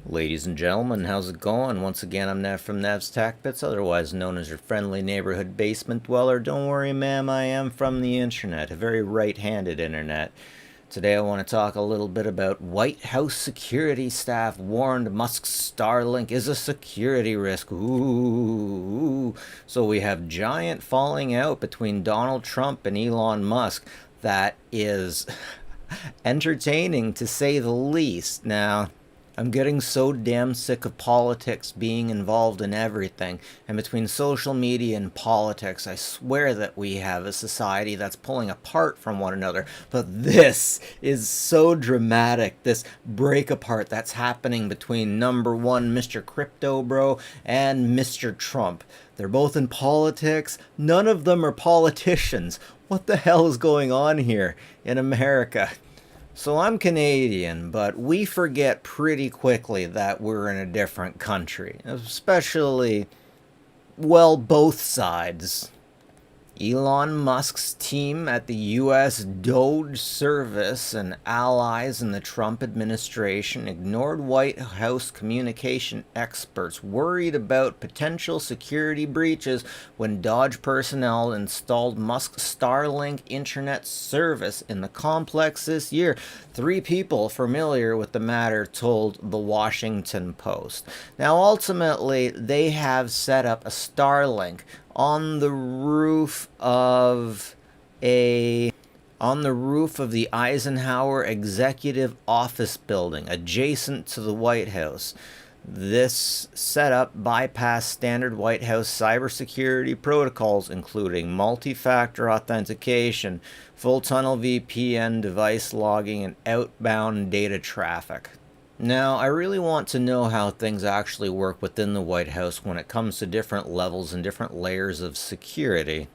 Ladies and gentlemen, how's it going? Once again, I'm Nev from Nev's Tech Bits, otherwise known as your friendly neighborhood basement dweller. Don't worry, ma'am, I am from the internet, a very right-handed internet. Today I want to talk a little bit about White House security staff warned Musk Starlink is a security risk. Ooh. So we have giant falling out between Donald Trump and Elon Musk. That is entertaining to say the least. Now, I'm getting so damn sick of politics being involved in everything. And between social media and politics, I swear that we have a society that's pulling apart from one another. But this is so dramatic, this break apart that's happening between number one, Mr. Crypto Bro, and Mr. Trump. They're both in politics. None of them are politicians. What the hell is going on here in America? So I'm Canadian, but we forget pretty quickly that we're in a different country, especially, well, both sides. Elon Musk's team at the U.S. DOGE service and allies in the Trump administration ignored White House communication experts worried about potential security breaches when DOGE personnel installed Musk Starlink internet service in the complex this year. 3 people familiar with the matter told the Washington Post. Now, ultimately, they have set up a Starlink on the roof of the Eisenhower Executive Office Building adjacent to the White House. This setup bypassed standard White House cybersecurity protocols, including multi-factor authentication, full tunnel VPN, device logging, and outbound data traffic. Now, I really want to know how things actually work within the White House when it comes to different levels and different layers of security.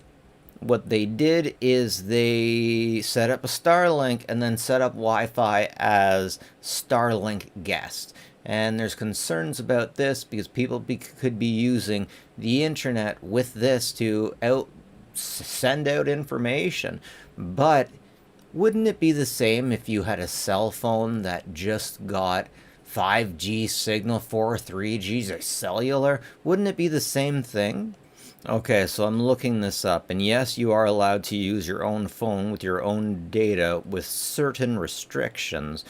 What they did is they set up a Starlink and then set up Wi-Fi as Starlink guest. And there's concerns about this because people could be using the internet with this to send out information. But wouldn't it be the same if you had a cell phone that just got 5G signal, 3G, or cellular? Wouldn't it be the same thing? Okay, so I'm looking this up, and yes, you are allowed to use your own phone with your own data with certain restrictions.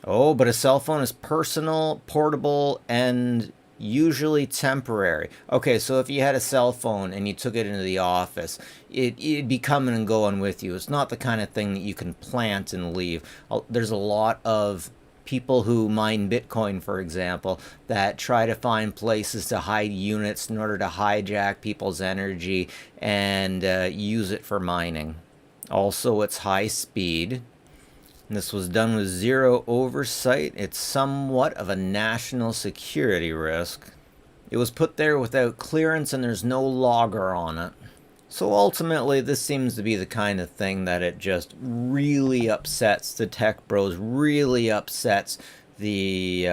Oh, but a cell phone is personal, portable, and usually temporary. Okay, so if you had a cell phone and you took it into the office, it'd be coming and going with you. It's not the kind of thing that you can plant and leave. There's a lot of people who mine Bitcoin, for example, that try to find places to hide units in order to hijack people's energy and use it for mining. Also, it's high speed. This was done with zero oversight. It's somewhat of a national security risk. It was put there without clearance and there's no logger on it. So ultimately, this seems to be the kind of thing that it just really upsets the tech bros, really upsets the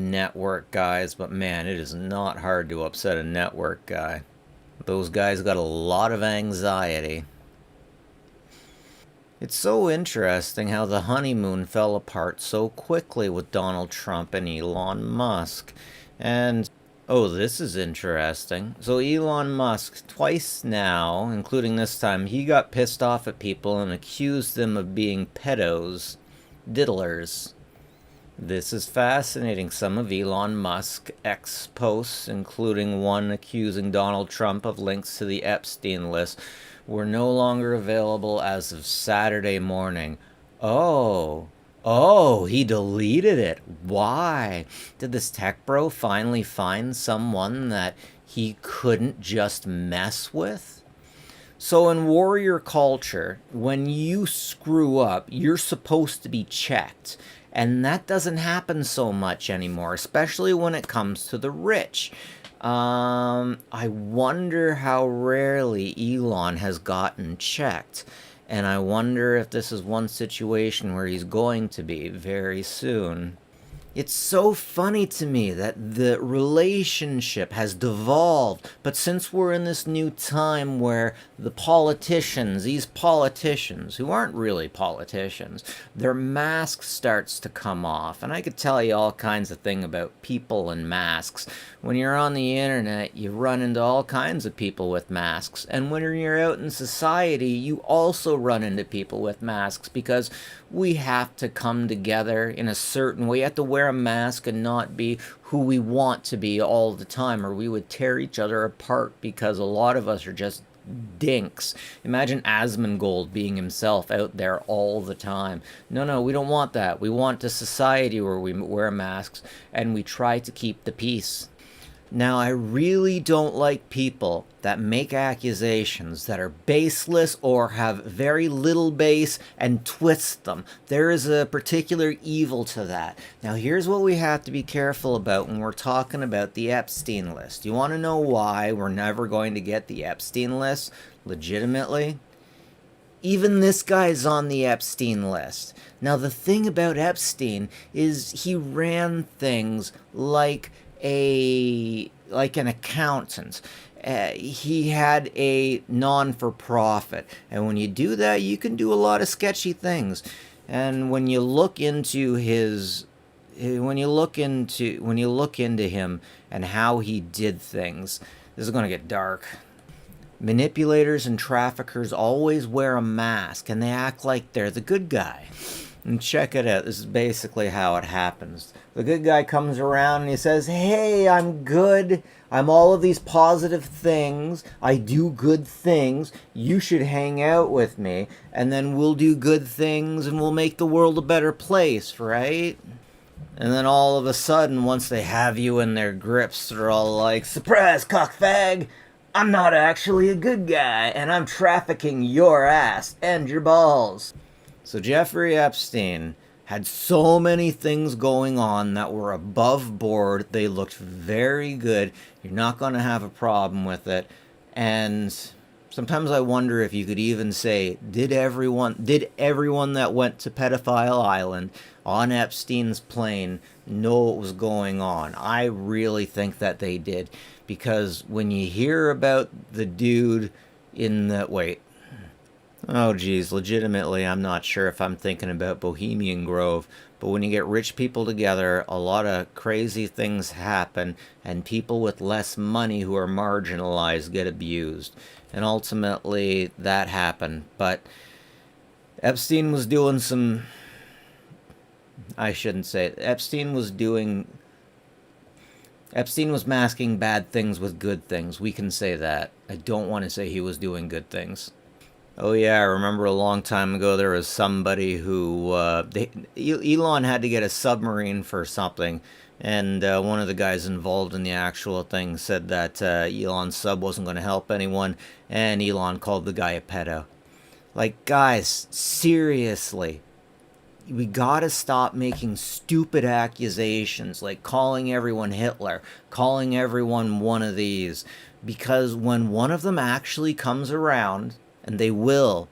network guys. But man, it is not hard to upset a network guy. Those guys got a lot of anxiety. It's so interesting how the honeymoon fell apart so quickly with Donald Trump and Elon Musk. And, oh, this is interesting. So Elon Musk, twice now, including this time, he got pissed off at people and accused them of being pedos, diddlers. This is fascinating. Some of Elon Musk's X posts, including one accusing Donald Trump of links to the Epstein list, were no longer available as of Saturday morning. Oh, he deleted it. Why? Did this tech bro finally find someone that he couldn't just mess with? So in warrior culture, when you screw up, you're supposed to be checked. And that doesn't happen so much anymore, especially when it comes to the rich. I wonder how rarely Elon has gotten checked. And I wonder if this is one situation where he's going to be very soon. It's so funny to me that the relationship has devolved, but since we're in this new time where the politicians, these politicians who aren't really politicians, their mask starts to come off. And I could tell you all kinds of things about people and masks. When you're on the internet, you run into all kinds of people with masks. And when you're out in society, you also run into people with masks because we have to come together in a certain way. You have to wear a mask and not be who we want to be all the time, or we would tear each other apart because a lot of us are just dinks. Imagine Asmongold being himself out there all the time. No, we don't want that. We want a society where we wear masks and we try to keep the peace. Now, I really don't like people that make accusations that are baseless or have very little base and twist them. There is a particular evil to that. Now, here's what we have to be careful about when we're talking about the Epstein list. You want to know why we're never going to get the Epstein list legitimately? Even this guy's on the Epstein list. Now, the thing about Epstein is he ran things like an accountant. He had a non-for-profit, and when you do that, you can do a lot of sketchy things. And when you look into him and how he did things, this is going to get dark. Manipulators and traffickers always wear a mask, and they act like they're the good guy. And check it out. This is basically how it happens. The good guy comes around and he says, hey, I'm good. I'm all of these positive things. I do good things. You should hang out with me. And then we'll do good things and we'll make the world a better place, right? And then all of a sudden, once they have you in their grips, they're all like, surprise, cockfag! I'm not actually a good guy, and I'm trafficking your ass and your balls. So Jeffrey Epstein had so many things going on that were above board. They looked very good. You're not going to have a problem with it. And sometimes I wonder if you could even say, did everyone that went to Pedophile Island on Epstein's plane know what was going on? I really think that they did. Because when you hear about the dude in the... Wait. Oh, geez, legitimately, I'm not sure if I'm thinking about Bohemian Grove, but when you get rich people together, a lot of crazy things happen, and people with less money who are marginalized get abused. And ultimately, that happened. But Epstein was doing some... I shouldn't say it. Epstein was masking bad things with good things. We can say that. I don't want to say he was doing good things. Oh yeah, I remember a long time ago there was somebody who... Elon had to get a submarine for something, and one of the guys involved in the actual thing said that Elon's sub wasn't going to help anyone, and Elon called the guy a pedo. Like, guys, seriously. We gotta stop making stupid accusations, like calling everyone Hitler, calling everyone one of these, because when one of them actually comes around... and they will,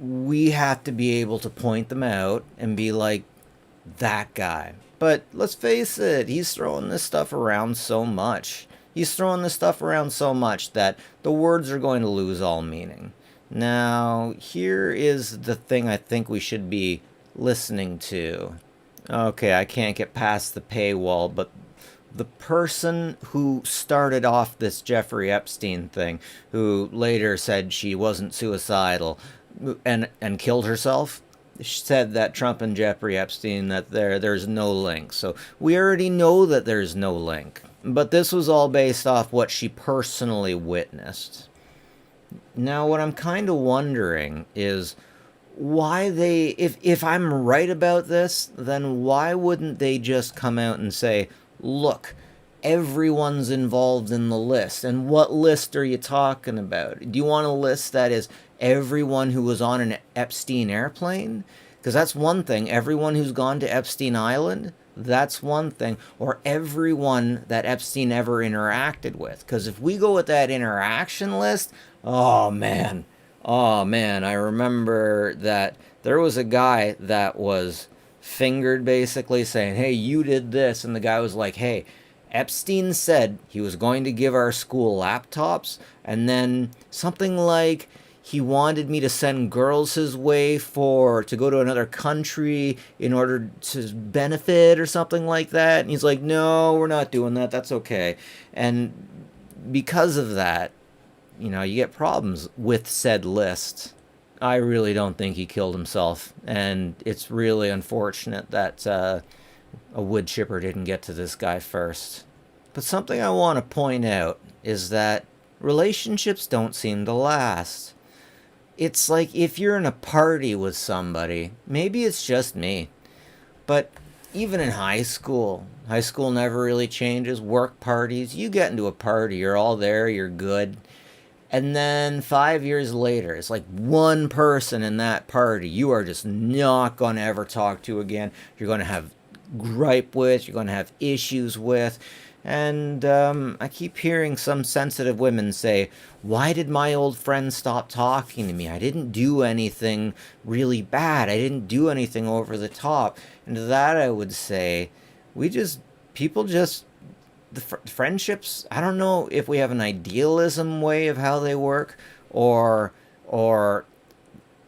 we have to be able to point them out and be like, that guy. But let's face it, he's throwing this stuff around so much. He's throwing this stuff around so much that the words are going to lose all meaning. Now, here is the thing I think we should be listening to. Okay, I can't get past the paywall, but the person who started off this Jeffrey Epstein thing, who later said she wasn't suicidal and killed herself, said that Trump and Jeffrey Epstein, that there's no link. So we already know that there's no link. But this was all based off what she personally witnessed. Now, what I'm kind of wondering is why they, if I'm right about this, then why wouldn't they just come out and say, look, everyone's involved in the list. And what list are you talking about? Do you want a list that is everyone who was on an Epstein airplane? Because that's one thing. Everyone who's gone to Epstein Island, that's one thing. Or everyone that Epstein ever interacted with. Because if we go with that interaction list, oh man, I remember that there was a guy that was fingered, basically saying, hey, you did this. And the guy was like, hey, Epstein said he was going to give our school laptops, and then something like he wanted me to send girls his way to go to another country in order to benefit or something like that. And he's like, no, we're not doing that. That's okay. And because of that, you get problems with said list. I really don't think he killed himself, and it's really unfortunate that a wood chipper didn't get to this guy first. But something I want to point out is that relationships don't seem to last. It's like if you're in a party with somebody, maybe it's just me, but even in high school never really changes. Work parties, you get into a party, you're all there, you're good. And then 5 years later, it's like one person in that party you are just not going to ever talk to again. You're going to have gripe with, you're going to have issues with. And I keep hearing some sensitive women say, why did my old friend stop talking to me? I didn't do anything really bad. I didn't do anything over the top. And to that I would say, people just, the friendships, I don't know if we have an idealism way of how they work, or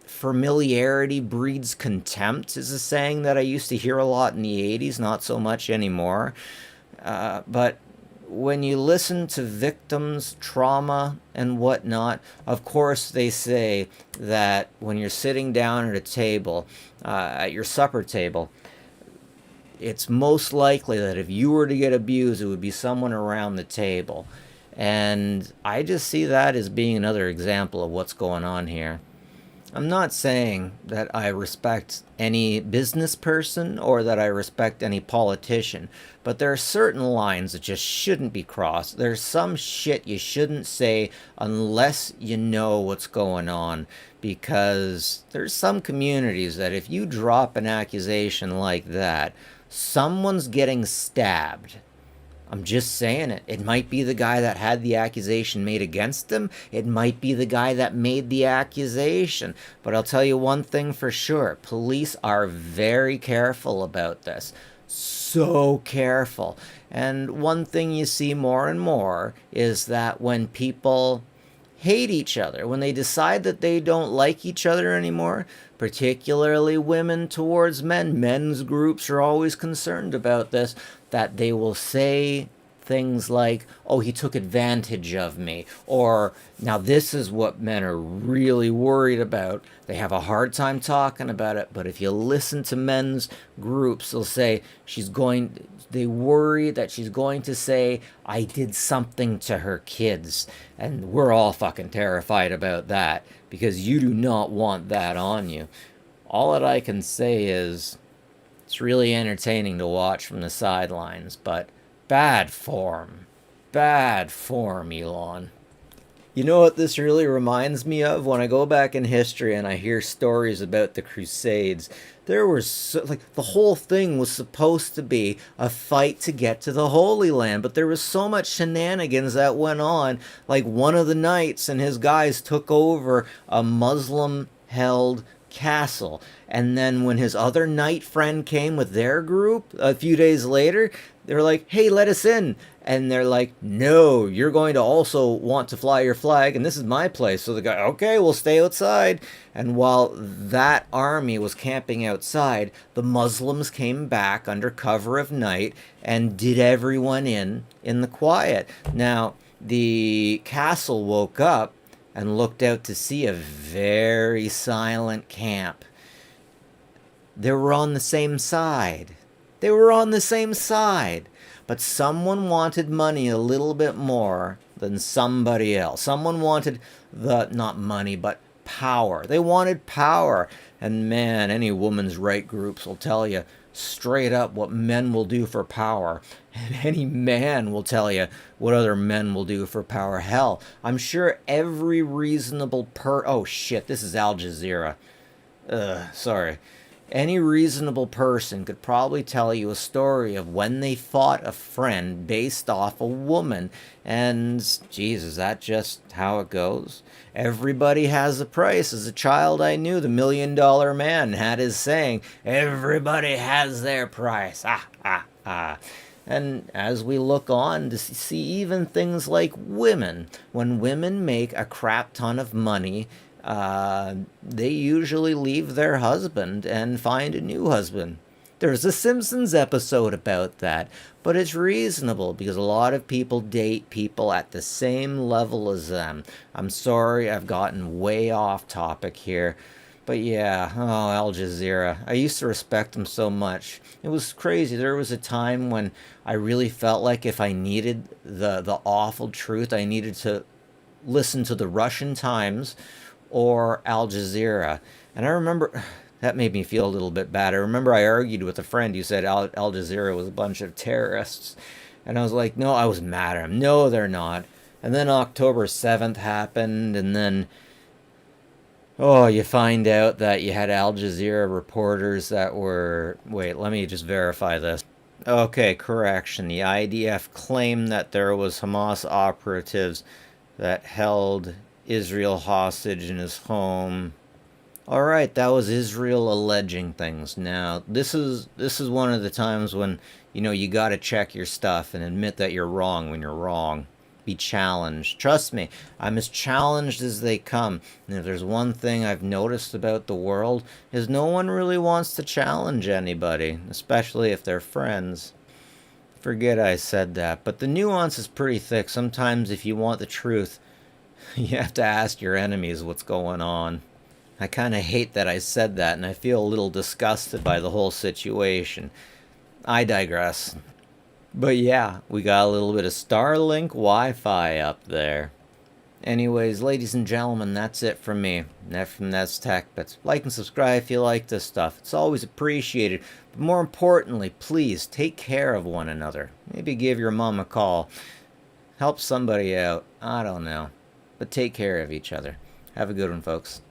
familiarity breeds contempt is a saying that I used to hear a lot in the 80s, not so much anymore. But when you listen to victims' trauma and whatnot, of course they say that when you're sitting down at a table, at your supper table, it's most likely that if you were to get abused, it would be someone around the table. And I just see that as being another example of what's going on here. I'm not saying that I respect any business person or that I respect any politician, but there are certain lines that just shouldn't be crossed. There's some shit you shouldn't say unless you know what's going on, because there's some communities that if you drop an accusation like that, someone's getting stabbed. I'm just saying it. It might be the guy that had the accusation made against him. It might be the guy that made the accusation. But I'll tell you one thing for sure. Police are very careful about this. So careful. And one thing you see more and more is that when people hate each other, when they decide that they don't like each other anymore, particularly women towards men, men's groups are always concerned about this, that they will say things like, oh, he took advantage of me, or now this is what men are really worried about. They have a hard time talking about it, but if you listen to men's groups, they'll say they worry that she's going to say, I did something to her kids. And we're all fucking terrified about that, because you do not want that on you. All that I can say is, it's really entertaining to watch from the sidelines, but bad form. Bad form, Elon. You know what this really reminds me of? When I go back in history and I hear stories about the Crusades, there was the whole thing was supposed to be a fight to get to the Holy Land, but there was so much shenanigans that went on. Like, one of the knights and his guys took over a Muslim-held castle, and then when his other knight friend came with their group a few days later, they were like, hey, let us in. And they're like, no, you're going to also want to fly your flag, and this is my place. So the guy, okay, we'll stay outside. And while that army was camping outside, the Muslims came back under cover of night and did everyone in the quiet. Now, the castle woke up and looked out to see a very silent camp. They were on the same side. They were on the same side. But someone wanted money a little bit more than somebody else. Someone wanted not money, but power. They wanted power. And man, any woman's right groups will tell you straight up what men will do for power. And any man will tell you what other men will do for power. Hell, I'm sure every reasonable oh shit, this is Al Jazeera. Sorry. Any reasonable person could probably tell you a story of when they fought a friend based off a woman. And, geez, is that just how it goes? Everybody has a price. As a child, I knew the $1 Million Man had his saying, everybody has their price. Ah, ah, ah. And as we look on to see even things like women, when women make a crap ton of money, they usually leave their husband and find a new husband. There's a Simpsons episode about that, but it's reasonable because a lot of people date people at the same level as them. I'm sorry, I've gotten way off topic here. But yeah, oh, Al Jazeera. I used to respect them so much. It was crazy. There was a time when I really felt like if I needed the awful truth, I needed to listen to the Russian Times or Al Jazeera. And I remember that made me feel a little bit bad. I remember I argued with a friend who said Al Jazeera was a bunch of terrorists. And I was like, no, I was mad at him. No, they're not. And then October 7th happened, and then oh, you find out that you had Al Jazeera reporters that were... Wait, let me just verify this. Okay, correction. The IDF claimed that there was Hamas operatives that held Israel hostage in his home. All right, that was Israel alleging things. Now, this is one of the times when, you got to check your stuff and admit that you're wrong when you're wrong. Be challenged. Trust me, I'm as challenged as they come. And if there's one thing I've noticed about the world, is no one really wants to challenge anybody, especially if they're friends. Forget I said that, but the nuance is pretty thick. Sometimes if you want the truth, you have to ask your enemies what's going on. I kind of hate that I said that, and I feel a little disgusted by the whole situation. I digress. But yeah, we got a little bit of Starlink Wi-Fi up there. Anyways, ladies and gentlemen, that's it from me. That's Tech. But like and subscribe if you like this stuff. It's always appreciated. But more importantly, please take care of one another. Maybe give your mom a call. Help somebody out. I don't know. But take care of each other. Have a good one, folks.